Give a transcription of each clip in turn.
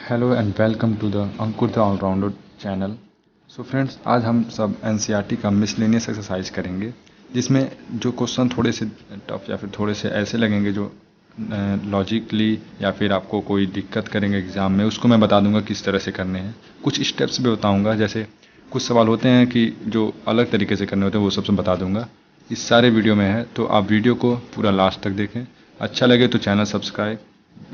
Hello and welcome to the Ankur the allrounder channel. So friends, आज हम सब NCERT का मिसलेनियस एक्सरसाइज करेंगे, जिसमें जो क्वेश्चन थोड़े से टफ या फिर थोड़े से ऐसे लगेंगे जो लॉजिकली या फिर आपको कोई दिक्कत करेंगे एग्ज़ाम में, उसको मैं बता दूंगा किस तरह से करने हैं। कुछ स्टेप्स भी बताऊंगा, जैसे कुछ सवाल होते हैं कि जो अलग तरीके से करने होते हैं, वो सब बता दूंगा। इस सारे वीडियो में है, तो आप वीडियो को पूरा लास्ट तक देखें। अच्छा लगे तो चैनल सब्सक्राइब,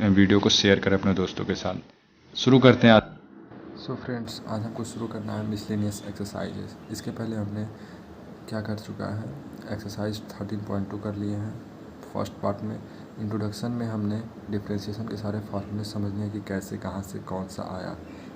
वीडियो को शेयर करें अपने दोस्तों के साथ। शुरू करते हैं आज। सो फ्रेंड्स, आज हमको शुरू करना है मिसलेनियस एक्सरसाइजेस। इसके पहले हमने क्या कर चुका है, एक्सरसाइज 13.2 कर लिए हैं। फर्स्ट पार्ट में इंट्रोडक्शन में हमने डिफ्रेंशिएशन के सारे फार्मूले समझने हैं कि कैसे कहाँ से कौन सा आया।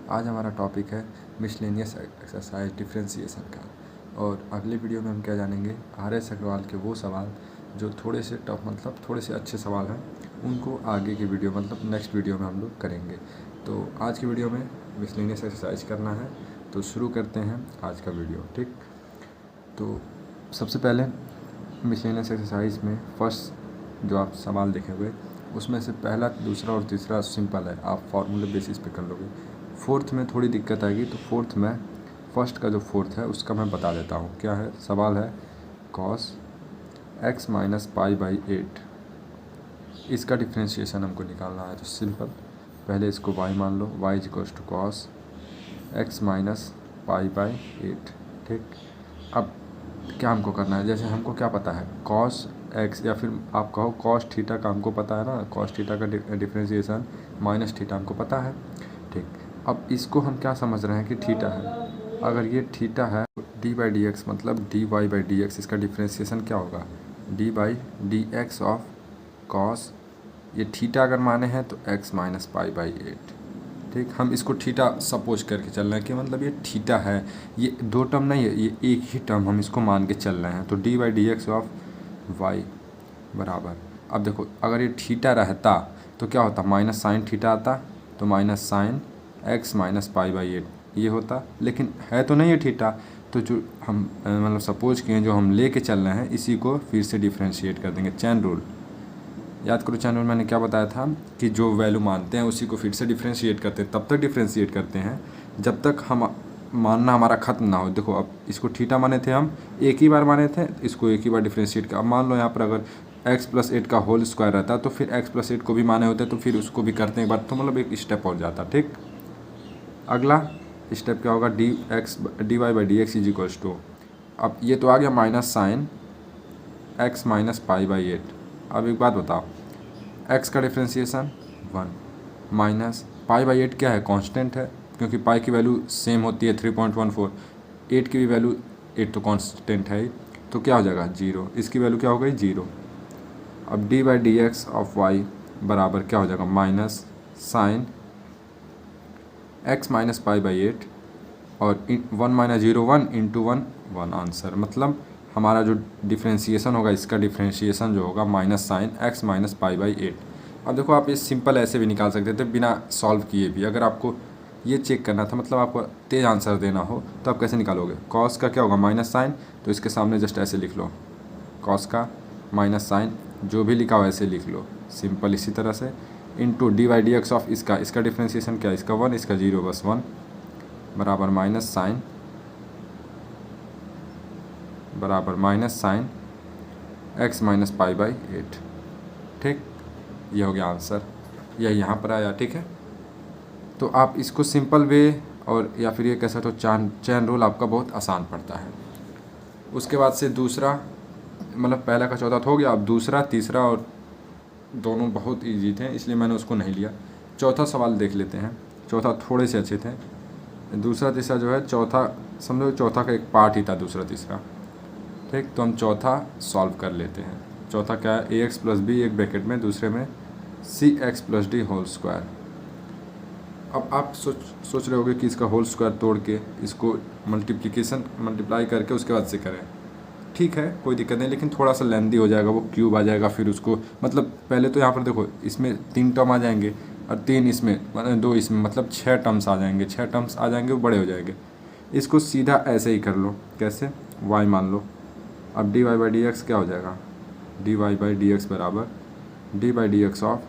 आज हमारा टॉपिक है मिसलेनियस एक्सरसाइज डिफ्रेंशिएशन का। और अगले वीडियो में हम क्या जानेंगे, RS अग्रवाल के वो सवाल जो थोड़े से टफ मतलब थोड़े से अच्छे सवाल हैं, उनको आगे की वीडियो मतलब नेक्स्ट वीडियो में हम लोग करेंगे। तो आज की वीडियो में मिसलेनियस एक्सरसाइज करना है, तो शुरू करते हैं आज का वीडियो। ठीक, तो सबसे पहले मिसलेनियस एक्सरसाइज में फर्स्ट जो आप सवाल देखेंगे, उसमें से पहला, दूसरा और तीसरा सिंपल है, आप फार्मूले बेसिस पे कर लोगे। फोर्थ में थोड़ी दिक्कत आएगी, तो फोर्थ में फर्स्ट का जो फोर्थ है उसका मैं बता देता हूँ। क्या है सवाल है, cos x minus pi by 8, इसका डिफ्रेंशिएशन हमको निकालना है। तो सिंपल, पहले इसको y मान लो, y is equals to cos x minus pi by 8। ठीक, अब क्या हमको करना है, जैसे हमको क्या पता है, कॉस x या फिर आप कहो कॉस थीटा का हमको पता है ना, कॉस थीटा का डिफ्रेंशिएशन माइनस थीटा हमको पता है। ठीक, अब इसको हम क्या समझ रहे हैं कि थीटा है। अगर ये थीटा है, डी बाई डी एक्स मतलब d Y by D x, इसका डिफ्रेंशिएशन क्या होगा, d by D x of cos, ये थीटा अगर माने हैं तो x माइनस पाई बाई 8। ठीक, हम इसको थीटा सपोज करके चल रहे हैं कि मतलब ये थीटा है, ये दो टर्म नहीं है, ये एक ही टर्म हम इसको मान के चल रहे हैं। तो d by D x of y बराबर, अब देखो अगर ये थीटा रहता तो क्या होता, माइनस साइन थीटा आता, तो minus sine x minus pi by 8 ये होता, लेकिन है तो नहीं है थीटा। तो जो हम मतलब सपोज किए, जो हम ले के चल रहे हैं, इसी को फिर से डिफ्रेंशिएट कर देंगे। चैन रूल याद करो, चैन रूल मैंने क्या बताया था कि जो वैल्यू मानते हैं उसी को फिर से डिफ्रेंशिएट करते हैं। तब तक डिफ्रेंशिएट करते हैं जब तक हम मानना हमारा ख़त्म ना हो। देखो, अब इसको थीटा माने थे हम, एक ही बार माने थे, इसको एक ही बार डिफ्रेंशिएट कर। अब मान लो यहाँ पर अगर x प्लस 8 का होल स्क्वायर रहता तो फिर x प्लस 8 को भी माने होते, तो फिर उसको भी करते हैं एक बार, तो मतलब एक स्टेप और जाता। ठीक, अगला स्टेप क्या होगा, d Y by D x is equals to, अब ये तो आ गया minus sine x minus pi by 8। अब एक बात बताओ, x का डिफ्रेंशिएशन 1 माइनस पाई बाई 8 क्या है, कांस्टेंट है, क्योंकि पाई की वैल्यू सेम होती है 3.14, 8 की भी वैल्यू 8 तो कांस्टेंट है ही, तो क्या हो जाएगा 0, इसकी वैल्यू क्या हो गई 0। अब d by D x of y बराबर क्या हो जाएगा, minus sine x minus pi by 8 और 1 माइनस 0 1 इंटू 1 1 आंसर। मतलब हमारा जो डिफ्रेंशिएशन होगा, इसका डिफ्रेंशिएशन जो होगा minus sine x minus pi by 8। अब देखो, आप ये सिंपल ऐसे भी निकाल सकते थे बिना सॉल्व किए भी। अगर आपको ये चेक करना था, मतलब आपको तेज आंसर देना हो, तो आप कैसे निकालोगे, कॉस का क्या होगा माइनस साइन, तो इसके सामने जस्ट ऐसे लिख लो, कॉस का माइनस साइन, जो भी लिखा हो ऐसे लिख लो, सिंपल इसी तरह से, into d y d x of इसका डिफ्रेंशिएशन क्या है, इसका 1 इसका 0 बस 1 बराबर माइनस साइन बराबर minus sine x minus pi by 8। ठीक, ये हो गया आंसर, यह यहाँ पर आया। ठीक है, तो आप इसको सिंपल वे और या फिर ये कह सकते हो चैन रूल आपका बहुत आसान पड़ता है। उसके बाद से दूसरा, मतलब पहला का चौथा तो हो गया, अब दूसरा तीसरा और दोनों बहुत ईजी थे, इसलिए मैंने उसको नहीं लिया। चौथा सवाल देख लेते हैं, चौथा थोड़े से अच्छे थे। दूसरा तीसरा जो है, चौथा समझो चौथा का एक पार्ट ही था दूसरा तीसरा। ठीक, तो हम चौथा सॉल्व कर लेते हैं। चौथा क्या है, ए एक्स प्लस बी एक ब्रैकेट में, दूसरे में C X plus D whole square. अब आप सोच रहे होगे कि इसका होल स्क्वायर तोड़ के इसको मल्टीप्लाई करके उसके बाद से करें। ठीक है, कोई दिक्कत नहीं, लेकिन थोड़ा सा लेंदी हो जाएगा, वो क्यूब आ जाएगा, फिर उसको मतलब पहले तो यहाँ पर देखो, इसमें 3 टर्म आ जाएंगे और 3 इसमें, मतलब 2 इसमें, मतलब 6 टर्म्स आ जाएंगे, 6 टर्म्स आ जाएंगे, वो बड़े हो जाएंगे। इसको सीधा ऐसे ही कर लो, कैसे, y मान लो। अब D Y by D X क्या हो जाएगा, D Y by D X बराबर D by D x of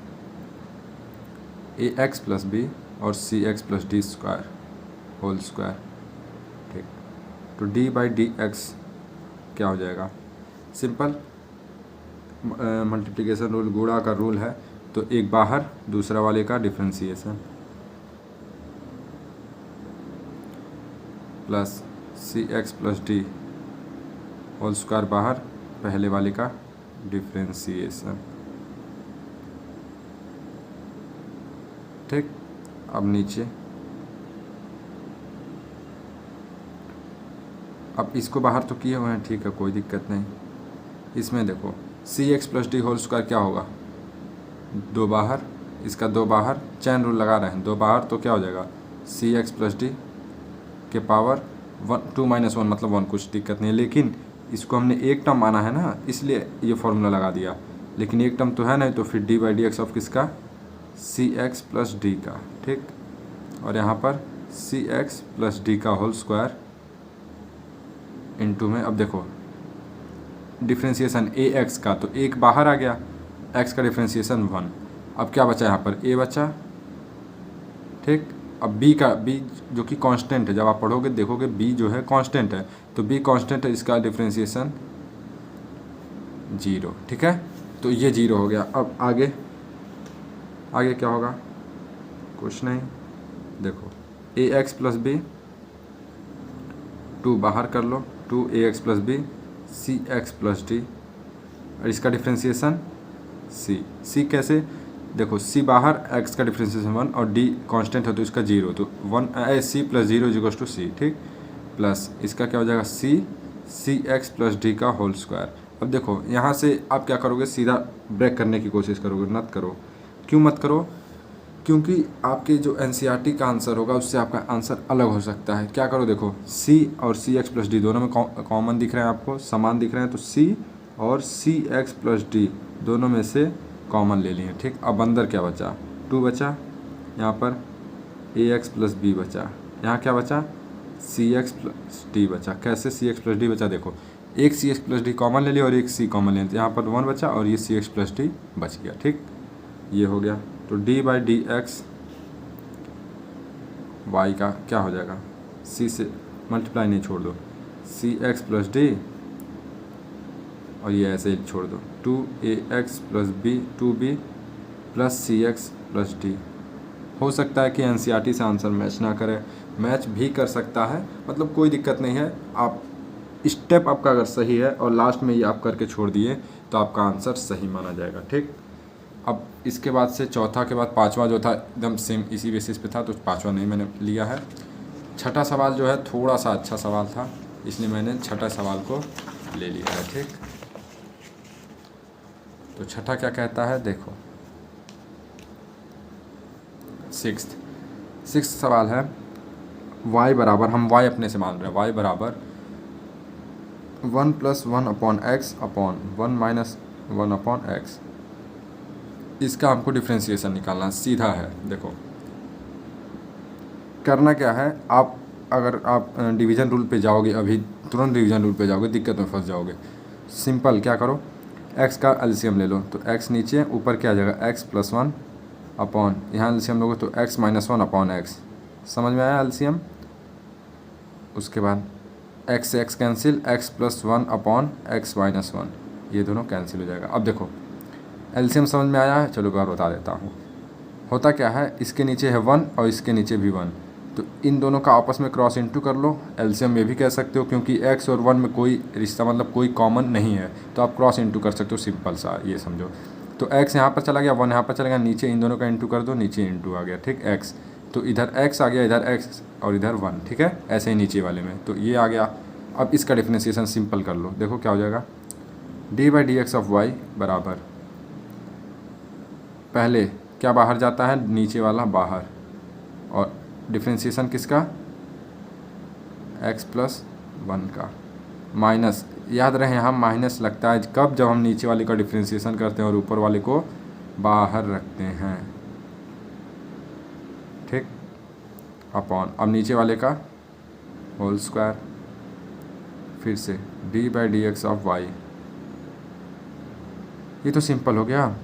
A x plus B और C X plus D square whole square. ठीक, तो डी बाई डी एक्स क्या हो जाएगा, सिंपल मल्टीप्लिकेशन रूल, गुणा का रूल है, तो एक बाहर दूसरा वाले का differentiation plus C X plus D whole square बाहर पहले वाले का डिफ्रेंसिएशन। ठीक, अब नीचे, अब इसको बाहर तो किए हुए हैं, ठीक है, कोई दिक्कत नहीं। इसमें देखो C X plus D whole square क्या होगा, दो बाहर, इसका दो बाहर, चैन रूल लगा रहे हैं, दो बाहर तो क्या हो जाएगा सी एक्स प्लस डी के पावर 1 2 - 1 मतलब 1, कुछ दिक्कत नहीं है। लेकिन इसको हमने एक टर्म माना है ना, इसलिए ये फॉर्मूला लगा दिया, लेकिन एक टर्म तो है नहीं, तो फिर D by D x of किसका, सी एक्स प्लस डी का। ठीक, और यहाँ पर सी एक्स प्लस डी का होल स्क्वायर इनटू में, अब देखो डिफ्रेंसिएशन ए एक्स का, तो एक बाहर आ गया, एक्स का डिफ्रेंसिएशन 1, अब क्या बचा यहाँ पर, ए बचा। ठीक, अब बी का, बी जो कि कांस्टेंट है, जब आप पढ़ोगे देखोगे बी जो है कांस्टेंट है, तो बी कांस्टेंट है, इसका डिफ्रेंसिएशन 0। ठीक है, तो ये 0 हो गया। अब आगे आगे क्या होगा, कुछ नहीं, देखो ए एक्स प्लस बी, 2 बाहर कर लो, 2 A x plus B C X plus D, और इसका डिफ्रेंसिएशन सी कैसे, देखो सी बाहर, एक्स का डिफ्रेंसिएशन 1 और डी कांस्टेंट है तो इसका 0, तो 1 C plus 0 is equals to C. ठीक, प्लस इसका क्या हो जाएगा सी एक्स प्लस डी का होल स्क्वायर। अब देखो यहाँ से आप क्या करोगे, सीधा ब्रेक करने की कोशिश करोगे, मत करो। क्यों मत करो, क्योंकि आपके जो एनसीईआरटी का आंसर होगा उससे आपका आंसर अलग हो सकता है। क्या करो, देखो सी और सी एक्स प्लस डी दोनों में कॉमन दिख रहे हैं, आपको समान दिख रहे हैं, तो सी और सी एक्स प्लस डी दोनों में से कॉमन ले लिए। ठीक, अब अंदर क्या बचा, 2 बचा, यहाँ पर ए एक्स प्लस बी बचा, यहाँ क्या बचा सी एक्स प्लस डी बचा। कैसे सी एक्स प्लस डी बचा, देखो एक सी एक्स प्लस डी कॉमन ले लिया और एक सी कॉमन ले लिया, यहाँ पर 1 बचा और ये सी एक्स प्लस डी बच गया। ठीक, ये हो गया, तो d by D x y का क्या हो जाएगा, सी से मल्टीप्लाई नहीं छोड़ दो, सी एक्स प्लस डी और ये ऐसे ही छोड़ दो, 2 A x plus B 2b plus C X plus D. हो सकता है कि एनसीईआरटी से आंसर मैच ना करे, मैच भी कर सकता है, मतलब कोई दिक्कत नहीं है। आप स्टेप आपका अगर सही है और लास्ट में ये आप करके छोड़ दिए तो आपका आंसर सही माना जाएगा। ठीक, अब इसके बाद से चौथा के बाद पांचवा जो था एकदम सेम इसी बेसिस पे था, तो पांचवा नहीं मैंने लिया है। छठा सवाल जो है थोड़ा सा अच्छा सवाल था, इसलिए मैंने छठा सवाल को ले लिया है। ठीक, तो छठा क्या कहता है, देखो सिक्स्थ सवाल है, y बराबर, हम y अपने से मान रहे हैं, y बराबर 1 + 1 upon x upon 1 - 1 upon x. इसका हमको डिफ्रेंसिएशन निकालना सीधा है। देखो करना क्या है, आप अगर आप डिवीज़न रूल पे जाओगे, अभी तुरंत डिवीज़न रूल पे जाओगे दिक्कत में फंस जाओगे। सिंपल क्या करो, x का एलसीएम ले लो, तो x नीचे, ऊपर क्या आ जाएगा x + 1 अपॉन, यहाँ एलसीएम लोगे तो x - 1 अपॉन x। समझ में आया एलसीएम। उसके बाद x से x cancel, x + 1 upon x - 1, ये दोनों कैंसिल हो जाएगा। अब देखो एलसीएम समझ में आया है, चलो एक बार बता देता हूँ। होता क्या है, इसके नीचे है 1 और इसके नीचे भी 1, तो इन दोनों का आपस में क्रॉस इंटू कर लो। एलसीएम ये भी कह सकते हो, क्योंकि x और 1 में कोई रिश्ता, मतलब कोई कॉमन नहीं है, तो आप क्रॉस इंटू कर सकते हो, सिंपल सा ये समझो। तो x यहाँ पर चला गया, 1 यहाँ पर चला गया, नीचे इन दोनों का इंटू कर दो, नीचे इंटू आ गया। ठीक, x तो इधर x आ गया, इधर x और इधर 1। ठीक है, ऐसे ही नीचे वाले में तो ये आ गया। अब इसका डिफरेंशिएशन सिंपल कर लो, देखो क्या हो जाएगा, d by D x of y बराबर, पहले क्या बाहर जाता है, नीचे वाला बाहर, और डिफरेंशिएशन किसका, x + 1 का, माइनस, याद रहे यहाँ माइनस लगता है कब, जब हम नीचे वाले का डिफरेंशिएशन करते हैं और ऊपर वाले को बाहर रखते हैं। ठीक, अपॉन, अब नीचे वाले का होल स्क्वायर, फिर से d by D x of y. ये तो सिंपल हो गया,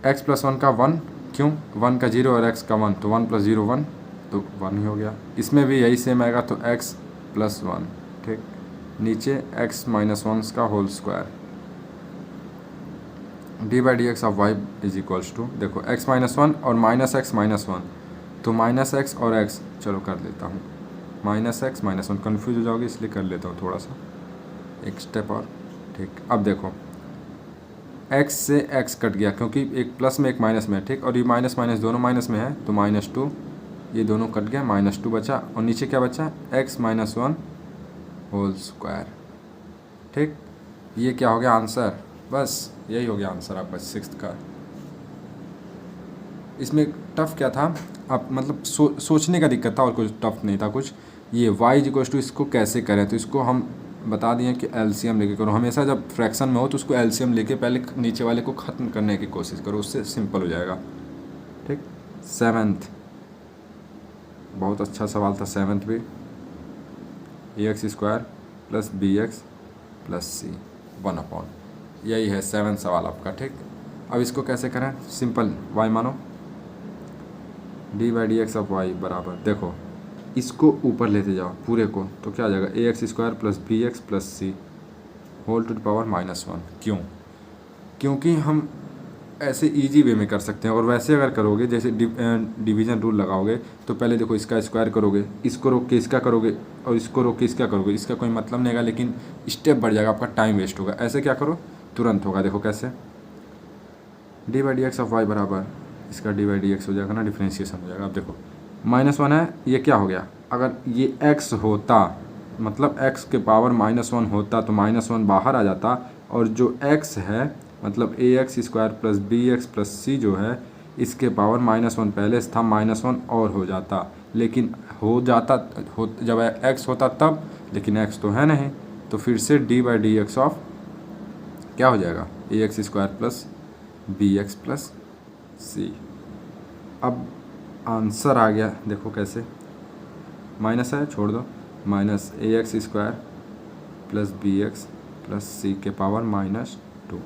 x + 1 का 1, क्यों 1 का 0 और x का 1, तो 1 + 0 1, तो 1 ही हो गया। इसमें भी यही सेम आएगा, तो x + 1, ठीक। नीचे x - 1 का whole square, d/dx of y is equals to, देखो x - 1 और -x - 1, तो -x और x, चलो कर लेता हूँ, -x - 1, कन्फ्यूज हो जाओगे इसलिए कर लेता हूँ थोड़ा सा एक स्टेप और, ठीक। अब देखो x से x कट गया क्योंकि एक प्लस में एक माइनस में है, ठीक, और ये माइनस माइनस दोनों माइनस में है, तो -2, ये दोनों कट गया, -2 बचा, और नीचे क्या बचा, x - 1 होल स्क्वायर, ठीक। ये क्या हो गया आंसर, बस यही हो गया आंसर आपका 6th का। इसमें टफ क्या था, आप मतलब सोचने का दिक्कत था, और कुछ टफ नहीं था कुछ। ये y = इसको कैसे करें, तो इसको हम बता दिए कि एलसीएम लेके करो। हमेशा जब फ्रैक्शन में हो तो उसको एलसीएम लेके पहले नीचे वाले को ख़त्म करने की कोशिश करो, उससे सिंपल हो जाएगा, ठीक। 7th बहुत अच्छा सवाल था, 7th भी, ax² + bx + c 1/, यही है 7th सवाल आपका, ठीक। अब इसको कैसे करें, सिंपल, y मानो, d/dx ऑफ y बराबर, देखो इसको ऊपर लेते जाओ पूरे को, तो क्या आ जाएगा, ax² + bx + c whole to the power -1। क्यों, क्योंकि हम ऐसे इजी वे में कर सकते हैं, और वैसे अगर करोगे जैसे डिवीज़न रूल लगाओगे, तो पहले देखो इसका स्क्वायर करोगे, इसको रोक के इसका करोगे, और इसको रोक के इसका करोगे, इसका कोई मतलब नहीं आएगा, लेकिन स्टेप बढ़ जाएगा, आपका टाइम वेस्ट होगा। ऐसे क्या करो, तुरंत होगा, देखो कैसे, d/dx ऑफ y बराबर, इसका d/dx हो जाएगा ना, डिफ्रेंशिएशन हो जाएगा। अब देखो -1 है, ये क्या हो गया, अगर ये x होता, मतलब x के पावर -1 होता, तो -1 बाहर आ जाता, और जो x है मतलब ax² + bx + c जो है, इसके पावर -1 पहले से था, -1 और हो जाता, लेकिन हो जाता जब x होता तब, लेकिन x तो है नहीं, तो फिर से d/dx ऑफ क्या हो जाएगा, ax² + bx + c। अब आंसर आ गया, देखो कैसे, माइनस है छोड़ दो, -ax² + bx + c के पावर -2,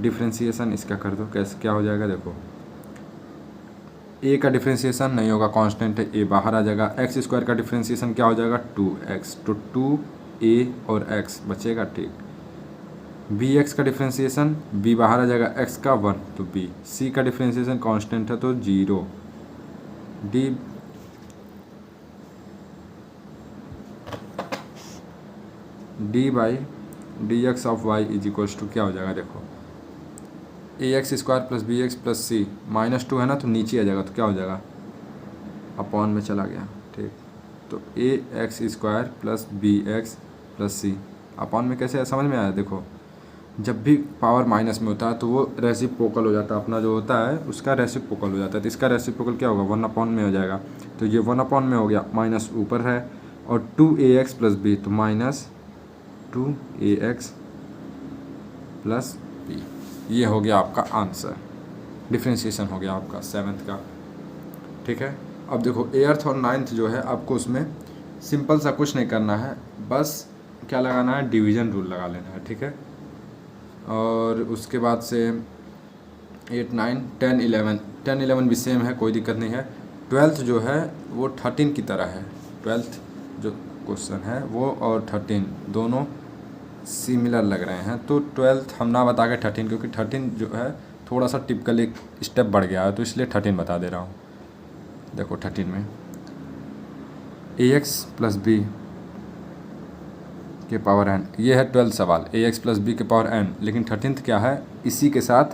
डिफ्रेंशिएशन इसका कर दो, कैसे क्या हो जाएगा, देखो a का डिफ्रेंशिएशन नहीं होगा, कांस्टेंट है, a बाहर आ जाएगा, x² का डिफ्रेंशिएशन क्या हो जाएगा, 2x, तो 2a और x बचेगा, ठीक। bx का डिफ्रेंशिएशन, b बाहर आ जाएगा, x का 1, तो b, c का डिफ्रेंशिएशन कांस्टेंट है तो 0, d/dx of y is equals to क्या हो जाएगा, देखो ax² + bx + c, -2 है ना, तो नीचे आ जाएगा, तो क्या हो जाएगा, अपॉन में चला गया, ठीक। तो ax² + bx + c अपॉन में कैसे है, समझ में आया, देखो जब भी पावर माइनस में होता है तो वो रेसिप्रोकल हो जाता है, अपना जो होता है उसका रेसिप्रोकल हो जाता है, तो इसका रेसिप्रोकल क्या होगा, 1/, में हो जाएगा, तो ये 1/, में हो गया, माइनस ऊपर है, और 2ax + b, तो -2ax + b, ये हो गया आपका आंसर, डिफ्रेंशिएशन हो गया आपका 7th का, ठीक है। अब देखो 8th और 9th जो है, आपको उसमें सिंपल सा कुछ नहीं करना है, बस क्या लगाना है, डिवीज़न रूल लगा लेना है, ठीक है। और उसके बाद से 8, 9, 10, 11 भी सेम है, कोई दिक्कत नहीं है। 12th जो है वो 13 की तरह है, 12th जो क्वेश्चन है वो और 13 दोनों सिमिलर लग रहे हैं, तो 12th हम ना बता के 13, क्योंकि 13 जो है थोड़ा सा टिपिकल एक स्टेप बढ़ गया है, तो इसलिए 13 बता दे रहा हूँ। देखो 13 में ax + b के पावर n, ये है 12th सवाल, ax + b के पावर n, लेकिन 13th क्या है, इसी के साथ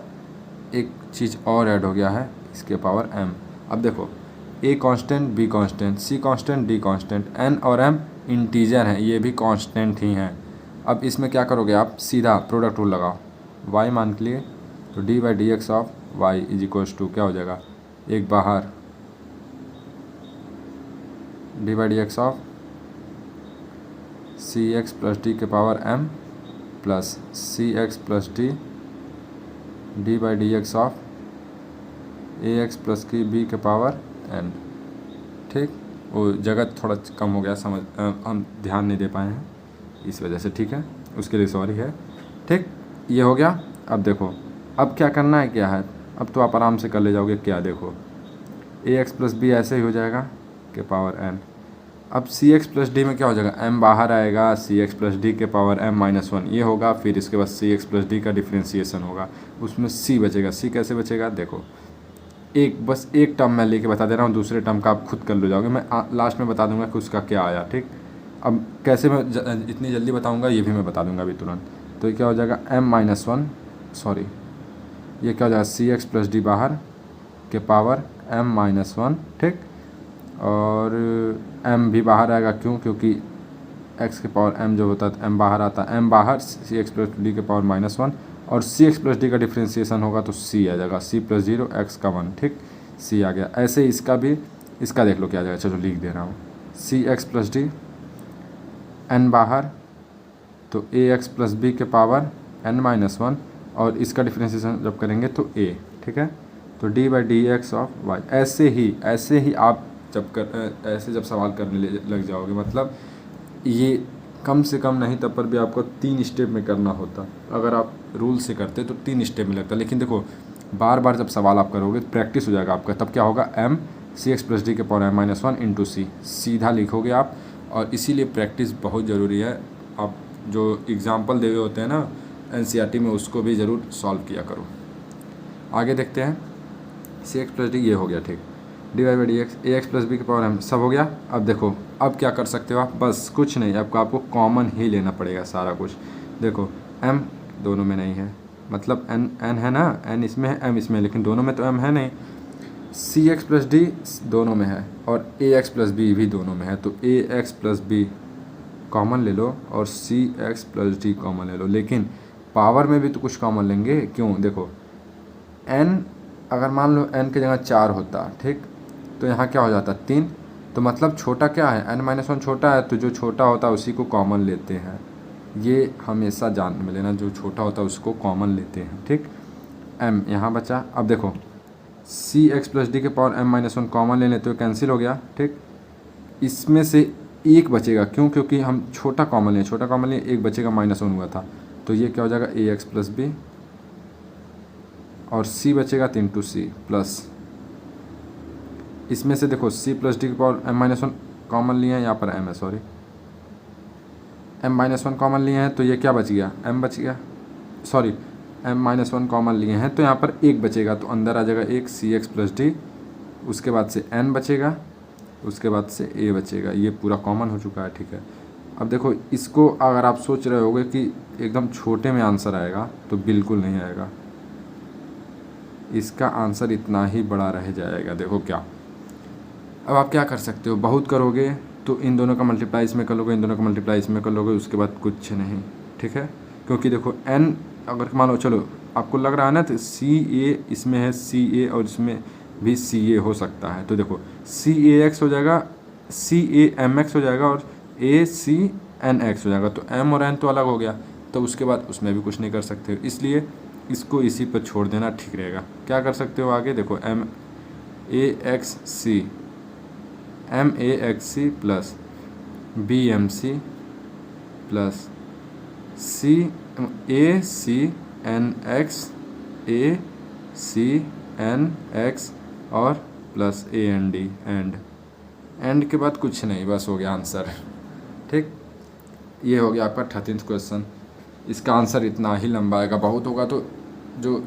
एक चीज़ और ऐड हो गया है, इसके पावर m। अब देखो a constant, b constant, c constant, d constant, n और m इंटीजर हैं, ये भी कांस्टेंट ही हैं। अब इसमें क्या करोगे आप, सीधा प्रोडक्ट रूल लगाओ, y मान के लिए, तो d/dx of y is equals to क्या हो जाएगा, एक बाहर d/dx ऑफ cx + d के power m + cx + d d/dx of ax + b के पावर n, ठीक। वो जगह थोड़ा कम हो गया, समझ हम ध्यान नहीं दे पाए हैं इस वजह से, ठीक है, उसके लिए सॉरी है, ठीक। ये हो गया। अब देखो अब क्या करना है, क्या है, अब तो आप आराम से कर ले जाओगे, क्या देखो ax + b ऐसे ही हो जाएगा, के पावर n। अब सी एक्स प्लस डी में क्या हो जाएगा, m बाहर आएगा, सी एक्स प्लस डी के पावर m-1 ये होगा, फिर इसके बाद सी एक्स प्लस डी का डिफ्रेंशिएशन होगा, उसमें c बचेगा। c कैसे बचेगा, देखो बस एक टर्म मैं लेके बता दे रहा हूँ, दूसरे टर्म का आप खुद कर लो जाओगे, मैं लास्ट में बता दूंगा कि उसका क्या आया, ठीक। अब कैसे मैं इतनी जल्दी बताऊंगा ये भी मैं बता दूंगा अभी तुरंत। तो ये क्या हो जाएगा m-1, सॉरी ये क्या हो जाएगा, सी एक्स प्लस डी बाहर के पावर m-1, ठीक। और m भी बाहर आएगा, क्योंकि x के पावर m जो होता है m बाहर आता है, m बाहर सी एक्स प्लस डी के पावर -1, और सी एक्स प्लस डी का डिफ्रेंशिएशन होगा तो c आ जाएगा, c प्लस 0 x का 1, ठीक, c आ गया। ऐसे इसका भी, इसका देख लो क्या आ जाएगा, चलो लिख दे रहा हूँ, सी एक्स प्लस डी, n बाहर तो a एक्स प्लस बी के पावर n-1, और इसका डिफ्रेंशिएशन जब करेंगे तो a, ठीक है। तो d by D x of y. ऐसे ही आप जब सवाल करने लग जाओगे, मतलब ये कम से कम नहीं तब पर भी आपको 3 स्टेप में करना होता। अगर आप रूल से करते तो 3 स्टेप में लगता, लेकिन देखो बार बार जब सवाल आप करोगे प्रैक्टिस हो जाएगा आपका, तब क्या होगा, m सी एक्स प्लस डी के पावर m-1 इंटू सी सीधा लिखोगे आप। और इसीलिए प्रैक्टिस बहुत ज़रूरी है। आप जो एग्ज़ाम्पल दे हुए होते हैं ना एनसीईआरटी में, उसको भी ज़रूर सॉल्व किया करो। आगे देखते हैं, सी एक्स प्लस डी ये हो गया, ठीक, d Y by D x, a x plus b के पावर m सब हो गया। अब देखो अब क्या कर सकते हो आप, बस कुछ नहीं, आपको कॉमन ही लेना पड़ेगा सारा कुछ। देखो m दोनों में नहीं है, मतलब n है ना, n इसमें है m इसमें, लेकिन दोनों में तो m है नहीं। सी एक्स प्लस डी दोनों में है, और ए एक्स प्लस बी भी दोनों में है, तो ए एक्स प्लस बी कॉमन ले लो और C X plus D common ले लो। लेकिन पावर में भी तो कुछ कॉमन लेंगे, क्यों, देखो n अगर मान लो n की जगह 4 होता, ठीक, तो यहाँ क्या हो जाता 3, तो मतलब छोटा क्या है, n-1 छोटा है, तो जो छोटा होता है उसी को कॉमन लेते हैं। ये हमेशा जान में लेना, जो छोटा होता है उसको कॉमन लेते हैं, ठीक। m यहाँ बचा। अब देखो सी एक्स प्लस डी के पावर m-1 कॉमन ले लेते हो, कैंसिल हो गया, ठीक। इसमें से एक बचेगा, क्योंकि हम छोटा कॉमन लिए, एक बचेगा, -1 हुआ था, तो ये क्या हो जाएगा, ए एक्स प्लस बी, और c बचेगा 3c प्लस, इसमें से देखो c प्लस डी के पावर m-1 कॉमन लिए हैं, यहाँ पर m है, सॉरी m-1 कॉमन लिए हैं, तो ये क्या बच गया, m बच गया, सॉरी m-1 कॉमन लिए हैं, तो यहाँ पर एक बचेगा, तो अंदर आ जाएगा एक सी एक्स प्लस डी, उसके बाद से n बचेगा, उसके बाद से a बचेगा, ये पूरा कॉमन हो चुका है, ठीक है। अब देखो इसको अगर आप सोच रहे होगे कि एकदम छोटे में आंसर आएगा, तो बिल्कुल नहीं आएगा, इसका आंसर इतना ही बड़ा रह जाएगा। देखो क्या, अब आप क्या कर सकते हो, बहुत करोगे तो इन दोनों का मल्टीप्लाई इसमें कर लोगे, इन दोनों का मल्टीप्लाई इसमें कर लोगे, उसके बाद कुछ नहीं, ठीक है। क्योंकि देखो n अगर मान लो, चलो आपको लग रहा है ना, तो सी ए इसमें है, सी ए और इसमें भी सी ए हो सकता है, तो देखो सी ए एक्स हो जाएगा, सी ए एम एक्स हो जाएगा, और ए सी एन एक्स हो जाएगा, तो m और n तो अलग हो गया, तो उसके बाद उसमें भी कुछ नहीं कर सकते हो, इसलिए इसको इसी पर छोड़ देना ठीक रहेगा। क्या कर सकते हो आगे, देखो m a x c plus B M C plus C A C N X और plus A N D, and के बाद कुछ नहीं, बस हो गया आंसर, ठीक। ये हो गया आपका 13th क्वेश्चन। इसका आंसर इतना ही लंबा आएगा, बहुत होगा तो जो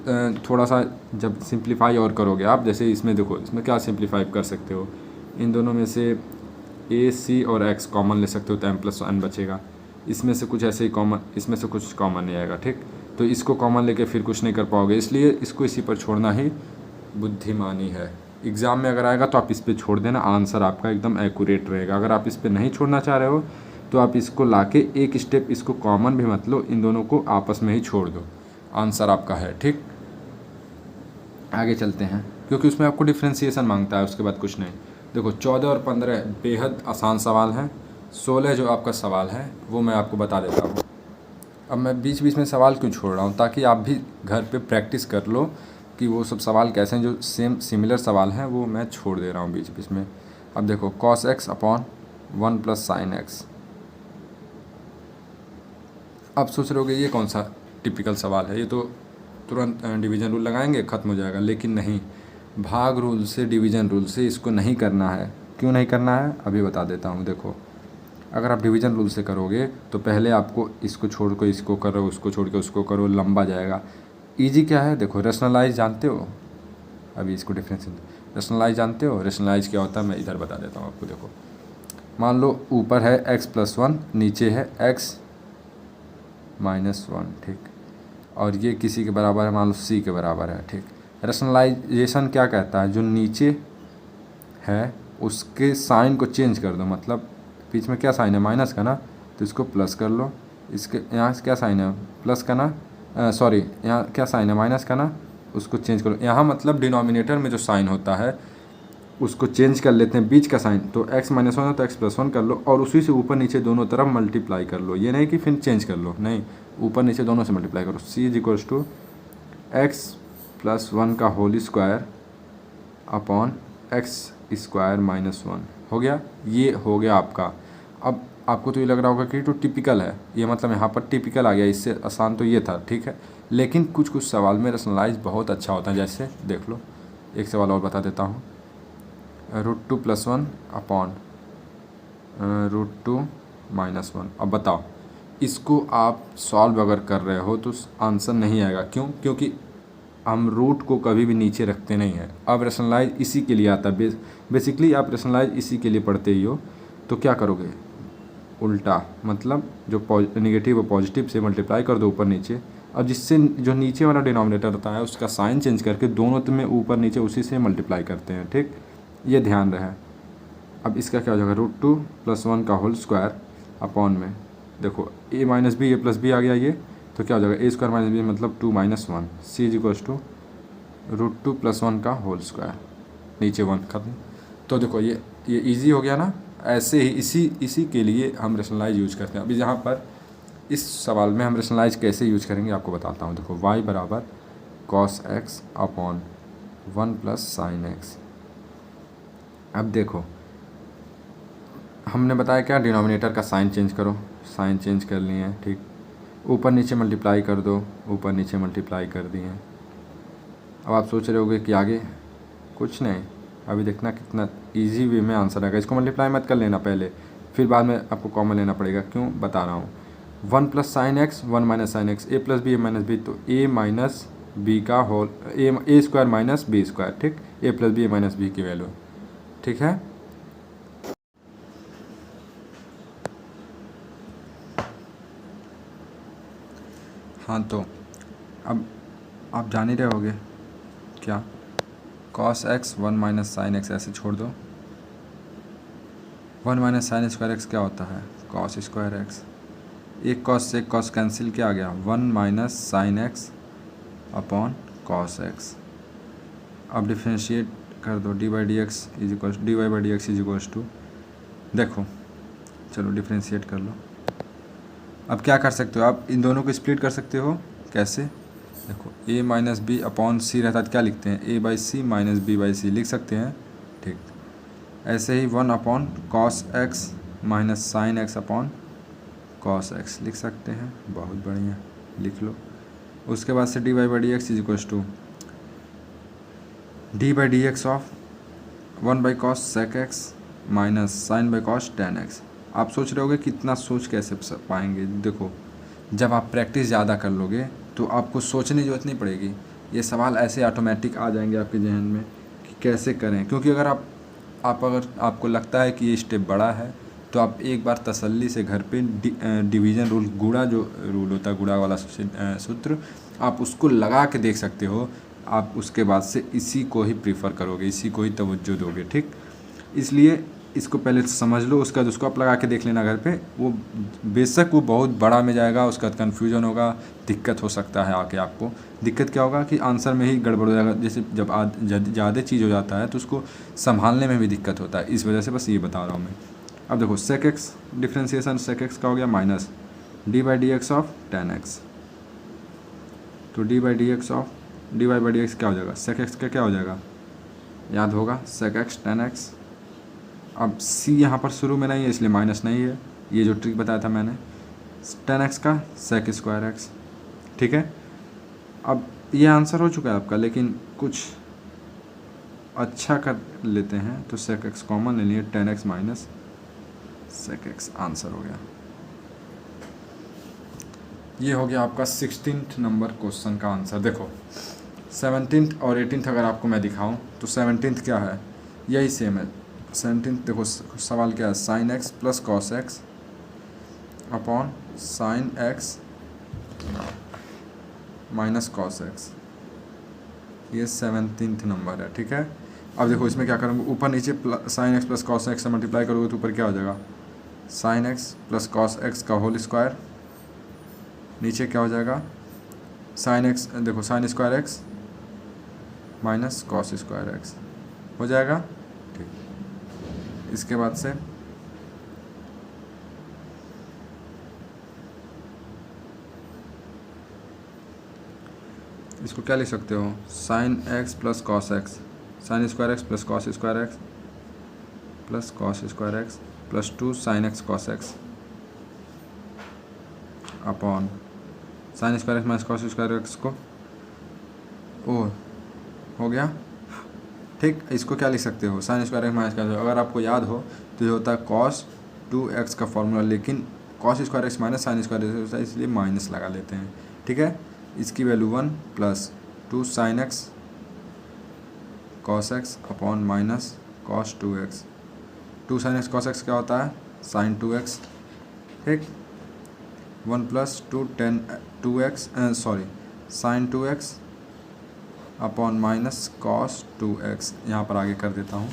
थोड़ा सा जब सिंप्लीफाई और करोगे आप, जैसे इसमें देखो, इसमें क्या सिंप्लीफाई कर सकते हो, इन दोनों में से ए सी और एक्स कॉमन ले सकते हो, तो m प्लस n बचेगा, इसमें से कुछ ऐसे ही कॉमन, इसमें से कुछ कॉमन नहीं आएगा, ठीक। तो इसको कॉमन लेके फिर कुछ नहीं कर पाओगे, इसलिए इसको इसी पर छोड़ना ही बुद्धिमानी है। एग्ज़ाम में अगर आएगा तो आप इस पर छोड़ देना, आंसर आपका एकदम एक्यूरेट रहेगा। अगर आप इस पर नहीं छोड़ना चाह रहे हो तो आप इसको लाके एक स्टेप इसको कॉमन भी मत लो, इन दोनों को आपस में ही छोड़ दो, आंसर आपका है, ठीक। आगे चलते हैं, क्योंकि उसमें आपको डिफ्रेंशिएशन मांगता है, उसके बाद कुछ नहीं। देखो 14 और 15 बेहद आसान सवाल हैं, 16 जो आपका सवाल है वो मैं आपको बता देता हूँ। अब मैं बीच बीच में सवाल क्यों छोड़ रहा हूँ, ताकि आप भी घर पे प्रैक्टिस कर लो कि वो सब सवाल कैसे हैं, जो सिमिलर सवाल हैं वो मैं छोड़ दे रहा हूँ बीच बीच में। अब देखो cos x upon 1 plus sine x. अब सोच रहे होगे ये कौन सा टिपिकल सवाल है, ये तो तुरंत डिवीज़न रूल लगाएंगे ख़त्म हो जाएगा, लेकिन नहीं, भाग रूल से, डिवीज़न रूल से इसको नहीं करना है। क्यों नहीं करना है अभी बता देता हूँ। देखो, अगर आप डिवीज़न रूल से करोगे तो पहले आपको इसको छोड़ कर इसको करो, उसको छोड़ के उसको करो, लंबा जाएगा। ईजी क्या है, देखो रेशनलाइज जानते हो, अभी इसको डिफरेंस रेशनलाइज जानते हो। रेशनलाइज क्या होता है मैं इधर बता देता हूँ आपको। देखो, मान लो ऊपर है x+1, नीचे है x-1, ठीक, और ये किसी के बराबर है, मान लो c के बराबर है, ठीक। रेशनलाइजेशन क्या कहता है, जो नीचे है उसके साइन को चेंज कर दो, मतलब बीच में क्या साइन है, माइनस का ना, तो इसको प्लस कर लो। इसके यहाँ से क्या साइन है, प्लस का ना, सॉरी यहाँ क्या साइन है, माइनस का ना, उसको चेंज करो। यहाँ मतलब डिनोमिनेटर में जो साइन होता है उसको चेंज कर लेते हैं, बीच का साइन, तो x-1 है तो x+1 कर लो, और उसी से ऊपर नीचे दोनों तरफ मल्टीप्लाई कर लो। ये नहीं कि फिर चेंज कर लो, नहीं, ऊपर नीचे दोनों से मल्टीप्लाई करो। c = x+1 का होल स्क्वायर अपॉन x²-1 हो गया। ये हो गया आपका। अब आपको तो ये लग रहा होगा कि तो टिपिकल है, ये मतलब यहाँ पर टिपिकल आ गया, इससे आसान तो ये था, ठीक है। लेकिन कुछ कुछ सवाल में रेशनलाइज बहुत अच्छा होता है, जैसे देख लो, एक सवाल और बता देता हूँ। √2+1 अपॉन √2-1। अब बताओ, इसको आप सॉल्व अगर कर रहे हो तो आंसर नहीं आएगा। क्यों? क्योंकि हम रूट को कभी भी नीचे रखते नहीं हैं। अब रेशनलाइज इसी के लिए आता है, बेसिकली आप रेशनलाइज इसी के लिए पढ़ते ही हो। तो क्या करोगे, उल्टा, मतलब जो नेगेटिव और पॉजिटिव से मल्टीप्लाई कर दो ऊपर नीचे। अब जिससे जो नीचे वाला डिनोमिनेटर होता है उसका साइन चेंज करके दोनों में ऊपर नीचे उसी से मल्टीप्लाई करते हैं, ठीक, ये ध्यान रहे। अब इसका क्या हो जाएगा, √2+1 का होल स्क्वायर अपॉन में, देखो a - b a+b आ गया ये, तो क्या हो जाएगा, a² - b मतलब 2-1। c = √2+1 का होल स्क्वायर, नीचे 1 खत्म। तो देखो ये इजी हो गया ना। ऐसे ही इसी के लिए हम रेशनलाइज यूज करते हैं। अभी यहाँ पर इस सवाल में हम रेशनलाइज कैसे यूज करेंगे आपको बताता हूँ। देखो, y = cos x upon 1 + sin x। अब देखो, हमने बताया क्या, डिनोमिनेटर का साइन चेंज करो, साइन चेंज कर लिए हैं, ठीक। ऊपर नीचे मल्टीप्लाई कर दो, ऊपर नीचे मल्टीप्लाई कर दिए हैं। अब आप सोच रहे होगे कि आगे कुछ नहीं, अभी देखना कितना इजी वे में आंसर आएगा। इसको मल्टीप्लाई मत कर लेना पहले, फिर बाद में आपको कॉमन लेना पड़ेगा। क्यों, बता रहा हूँ। 1 + sin x 1 - sin x, a + b a - b, तो a - b का होल a² - b², ठीक, a + b a - b की वैल्यू, ठीक है। हाँ, तो अब आप जान ही रहे होगे क्या, cos x 1 - sin x ऐसे छोड़ दो। 1 - sin² x क्या होता है, cos²x। एक cos से cos कैंसिल, क्या आ गया, 1 - sin x upon cos x। अब डिफ्रेंशिएट कर दो, dy/dx = देखो, चलो डिफ्रेंशिएट कर लो। अब क्या कर सकते हो आप, इन दोनों को स्प्लिट कर सकते हो। कैसे, देखो, a - b अपॉन c रहता है, क्या लिखते हैं, a/c - b/c लिख सकते हैं, ठीक। ऐसे ही 1 upon cos x - sin x upon cos x लिख सकते हैं, बहुत बढ़िया, लिख लो। उसके बाद से dy/dx = d/dx of 1/cos sec x - sin/cos tan x। आप सोच रहे होगे कितना सोच कैसे पाएंगे। देखो, जब आप प्रैक्टिस ज़्यादा कर लोगे तो आपको सोचने की ज़रूरत नहीं पड़ेगी, ये सवाल ऐसे ऑटोमेटिक आ जाएंगे आपके जहन में कि कैसे करें। क्योंकि अगर अगर आपको लगता है कि ये स्टेप बड़ा है तो आप एक बार तसल्ली से घर पे डिवीज़न रूल, गुणा जो रूल होता है, गुणा वाला सूत्र, आप उसको लगा के देख सकते हो। आप उसके बाद से इसी को ही प्रीफर करोगे, इसी को ही तवज्जो दोगे, ठीक। इसलिए इसको पहले समझ लो, उसका बाद उसको आप लगा के देख लेना घर पे। वो बेशक वो बहुत बड़ा में जाएगा, उसका कन्फ्यूजन होगा, दिक्कत हो सकता है आके आपको। दिक्कत क्या होगा कि आंसर में ही गड़बड़ हो जाएगा। जैसे जब ज़्यादा चीज़ हो जाता है तो उसको संभालने में भी दिक्कत होता है, इस वजह से बस ये बता रहा हूँ मैं। अब देखो, sec x differentiation sec x का हो गया minus d/dx of tan x। तो d/dx ऑफ dy/dx क्या हो जाएगा, sec x का क्या हो जाएगा, याद होगा, sec x tan x। अब c यहाँ पर शुरू में नहीं है इसलिए माइनस नहीं है, ये जो ट्रिक बताया था मैंने, tan x का sec²x, ठीक है। अब ये आंसर हो चुका है आपका, लेकिन कुछ अच्छा कर लेते हैं तो sec x कॉमन ले लिए, 10x minus sec x answer हो गया। ये हो गया आपका 16th नंबर क्वेश्चन का आंसर। देखो 17th और 18th अगर आपको मैं दिखाऊं तो 17th क्या है, यही सेम है। 17th देखो सवाल क्या है, sine x plus cos x upon sine x minus cos x, ये 17th नंबर है, ठीक है। अब देखो इसमें क्या करूँगा, ऊपर नीचे sine x plus cos x से मल्टीप्लाई करोगे तो ऊपर क्या हो जाएगा, sine x plus cos x का होल स्क्वायर, नीचे क्या हो जाएगा, साइन एक्स, देखो sine square x minus cos square x हो जाएगा, ठीक। इसके बाद से इसको क्या लिख सकते हो, sine x plus cos x, sine square x plus cos square x plus cos square x plus 2 sine x cos x upon sine square x minus cos square x को ओ हो गया, ठीक। इसको क्या लिख सकते हो, साइन स्क्वायर एक्स माइनस, अगर आपको याद हो तो ये होता है कॉस 2x का फॉर्मूला, लेकिन cos square x minus sine square x होता है, इसलिए माइनस लगा लेते हैं, ठीक है। इसकी value 1 plus 2 sine x cos x upon minus cos 2x, 2 sine x cos x क्या होता है, साइन 2x, ठीक। 1 plus 2x sine 2x upon minus cos 2x, यहाँ पर आगे कर देता हूँ,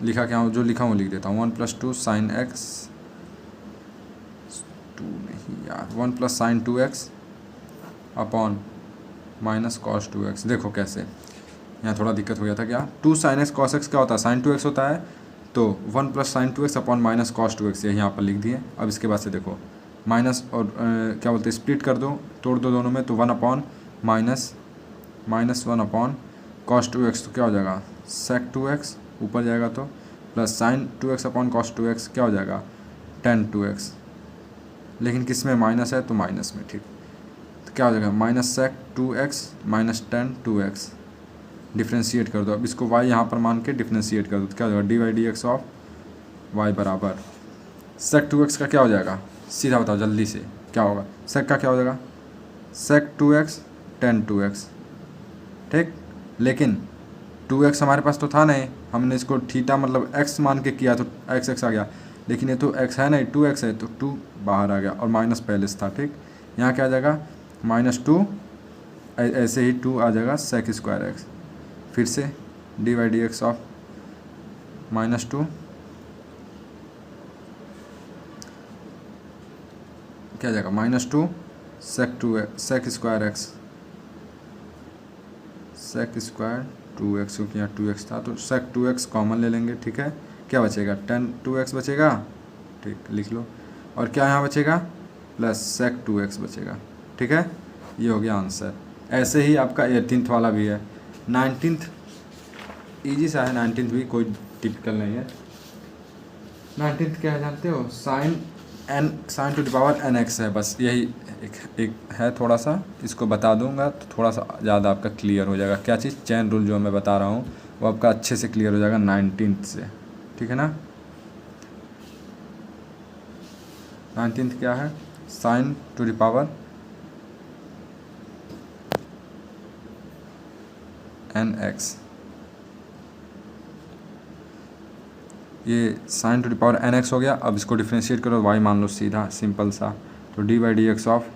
लिखा क्या हूँ, जो लिखा हूँ लिख देता हूँ, 1 प्लस 2 साइन एक्स, 2 नहीं यार, 1 plus sign 2x upon minus cos 2x। देखो कैसे, यहाँ थोड़ा दिक्कत हो गया था, क्या 2 साइन एक्स कॉस एक्स क्या होता है, साइन 2x होता है, तो 1 plus sign 2x upon minus cos 2x, ये यहाँ पर लिख दिए। अब इसके बाद से देखो माइनस और क्या बोलते हैं, स्प्लिट कर दो, तोड़ दो दोनों में, तो 1 upon minus 1 upon cos 2x, तो क्या हो जाएगा सेक 2x, ऊपर जाएगा तो plus sign 2x upon cos 2x क्या हो जाएगा टेन 2x, लेकिन किस में माइनस है तो माइनस में, ठीक। तो क्या हो जाएगा minus sec 2x minus tan 2x, differentiate कर दो। अब इसको y यहाँ पर मान के डिफ्रेंशिएट कर दो तो क्या हो जाएगा D y d x of y बराबर सेक 2x का क्या हो जाएगा, सीधा बताओ जल्दी से क्या होगा, सेक का क्या हो जाएगा सेक 2x टेन 2x, ठीक। लेकिन 2x हमारे पास तो था नहीं, हमने इसको थीटा मतलब x मान के किया तो x आ गया, लेकिन ये तो x है नहीं, 2x है तो 2 बाहर आ गया और माइनस पहले से था, ठीक। यहाँ क्या आ जाएगा -2, ऐसे ही 2 आ जाएगा सेक स्क्वायर एक्स, फिर से d y d x of -2 क्या आ जाएगा -2 sec square x, sec square 2x, क्योंकि यहाँ 2x था तो सेक 2x कॉमन ले लेंगे, ठीक है। क्या बचेगा 2x बचेगा, ठीक, लिख लो। और क्या यहाँ बचेगा प्लस सेक 2x बचेगा, ठीक है। ये हो गया आंसर। ऐसे ही आपका 18th वाला भी है, 19th ईजी सा है, 19th भी कोई टिपिकल नहीं है। 19th क्या है जानते हो, sign to the power nx है, बस यही एक है, थोड़ा सा इसको बता दूंगा तो थोड़ा सा ज़्यादा आपका क्लियर हो जाएगा। क्या चीज़, चैन रूल जो मैं बता रहा हूँ वो आपका अच्छे से क्लियर हो जाएगा 19th से, ठीक है ना। 19th क्या है, sign to the power nx, ये sign to the power nx हो गया। अब इसको डिफ्रेंशिएट करो, y मान लो सीधा सिंपल सा, तो d by D x of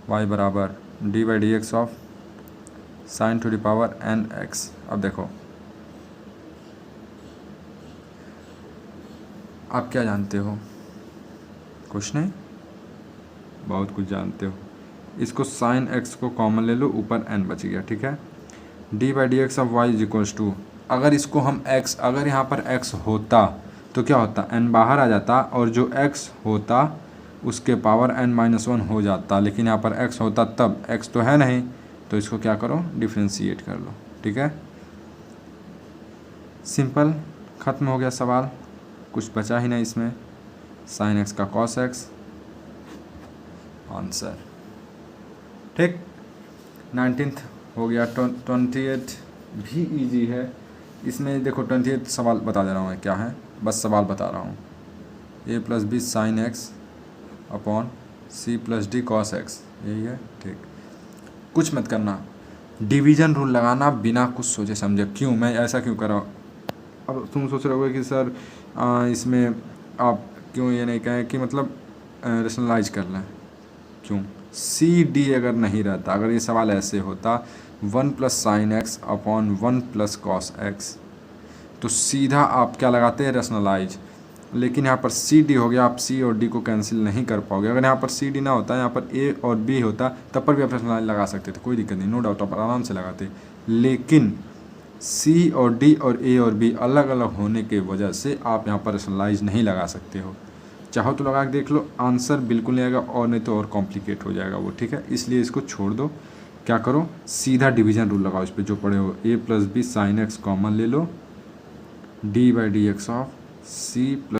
y बराबर D by D x of sine to the power nx। अब देखो आप क्या जानते हो, कुछ नहीं, बहुत कुछ जानते हो। इसको साइन x को कॉमन ले लो, ऊपर n बच गया, ठीक है। D by D x of y is equals to, अगर इसको हम x, अगर यहाँ पर x होता तो क्या होता, n बाहर आ जाता और जो x होता उसके पावर n-1 हो जाता, लेकिन यहाँ पर x होता तब, x तो है नहीं, तो इसको क्या करो डिफ्रेंशिएट कर लो, ठीक है। सिंपल, ख़त्म हो गया सवाल, कुछ बचा ही नहीं इसमें। साइन x का कॉस x आंसर, ठीक। 19th हो गया। 20th भी ईजी है। इसमें देखो 28 सवाल बता दे रहा हूँ मैं क्या है, बस सवाल बता रहा हूँ। a plus B sine x upon c plus d cos x, यही है, ठीक। कुछ मत करना, डिवीजन रूल लगाना बिना कुछ सोचे समझे। क्यों मैं ऐसा क्यों कर रहा हूँ? अब तुम सोच रहे होगे कि सर इसमें आप क्यों ये नहीं कहें कि मतलब रेशनलाइज कर लें। क्यों? सी डी अगर नहीं रहता, अगर ये सवाल ऐसे होता 1 plus sign x upon 1 plus cos x, तो सीधा आप क्या लगाते हैं, रेशनलाइज। लेकिन यहाँ पर सी डी हो गया, आप सी और डी को कैंसिल नहीं कर पाओगे। अगर यहाँ पर सी डी ना होता, यहाँ पर ए और बी होता, तब पर भी आप रेशनलाइज लगा सकते थे, कोई दिक्कत नहीं, नो डाउट, आप आराम से लगाते। लेकिन सी और डी और ए और बी अलग अलग होने के वजह से आप यहाँ पर रेशनलाइज नहीं लगा सकते हो। चाहो तो लगा के देख लो, आंसर बिल्कुल नहीं आएगा, और नहीं तो और कॉम्प्लिकेट हो जाएगा वो, ठीक है। इसलिए इसको छोड़ दो। क्या करो, सीधा डिवीजन रूल लगाओ इस पर जो पढ़े हो। a plus B sine X common ले लो, D by D x of C plus